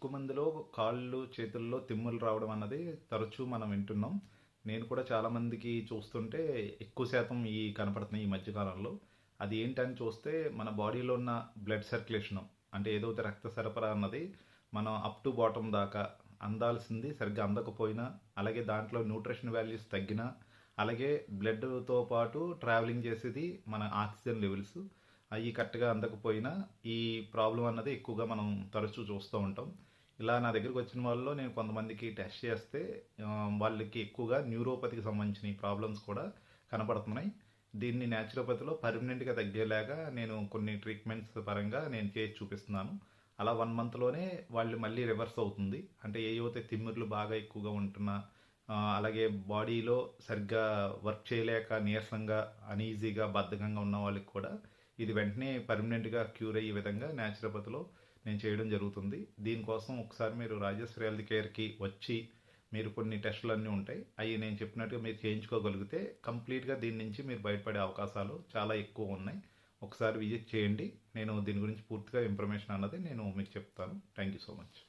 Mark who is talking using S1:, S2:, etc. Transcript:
S1: ఎక్కువ మందిలో కాళ్ళు, చేతుల్లో తిమ్ములు రావడం అన్నది తరచూ మనం వింటున్నాం. నేను కూడా చాలామందికి చూస్తుంటే ఎక్కువ శాతం ఈ కనపడుతున్నాయి ఈ మధ్య కాలంలో. అది ఏంటని చూస్తే మన బాడీలో ఉన్న బ్లడ్ సర్క్యులేషను అంటే ఏదైతే రక్త సరఫరా అన్నది మనం అప్ టు బాటమ్ దాకా అందాల్సింది సరిగ్గా అందకపోయినా, అలాగే దాంట్లో న్యూట్రిషన్ వాల్యూస్ తగ్గినా, అలాగే బ్లడ్‌తో పాటు ట్రావెలింగ్ చేసేది మన ఆక్సిజన్ లెవెల్స్ అవి కరెక్ట్‌గా అందకపోయినా ఈ ప్రాబ్లం అన్నది ఎక్కువగా మనం తరచూ చూస్తూ ఉంటాం. ఇలా నా దగ్గరికి వచ్చిన వాళ్ళలో నేను కొంతమందికి టెస్ట్ చేస్తే వాళ్ళకి ఎక్కువగా న్యూరోపతికి సంబంధించిన ఈ ప్రాబ్లమ్స్ కూడా కనపడుతున్నాయి. దీన్ని న్యాచురోపతిలో పర్మనెంట్‌గా తగ్గేలాగా నేను కొన్ని ట్రీట్మెంట్స్ పరంగా నేను చేసి చూపిస్తున్నాను. అలా 1 మంత్‌లోనే వాళ్ళు మళ్ళీ రివర్స్ అవుతుంది. అంటే ఏవైతే తిమ్మిర్లు బాగా ఎక్కువగా ఉంటున్నా, అలాగే బాడీలో సరిగ్గా వర్క్ చేయలేక నీరసంగా, అనీజీగా, బద్ధకంగా ఉన్న వాళ్ళకి కూడా ఇది వెంటనే పర్మనెంట్‌గా క్యూర్ అయ్యే విధంగా న్యాచురోపతిలో నేను చేయడం జరుగుతుంది. దీనికోసం ఒకసారి మీరు రాజేశ్వరి హెల్త్ కేర్‌కి వచ్చి మీరు కొన్ని టెస్టులన్నీ ఉంటాయి. అవి నేను చెప్పినట్టుగా మీరు చేయించుకోగలిగితే కంప్లీట్‌గా దీని నుంచి మీరు బయటపడే అవకాశాలు చాలా ఎక్కువ ఉన్నాయి. ఒకసారి విజిట్ చేయండి. నేను దీని గురించి పూర్తిగా ఇన్ఫర్మేషన్ అన్నది నేను మీకు చెప్తాను. Thank you so much.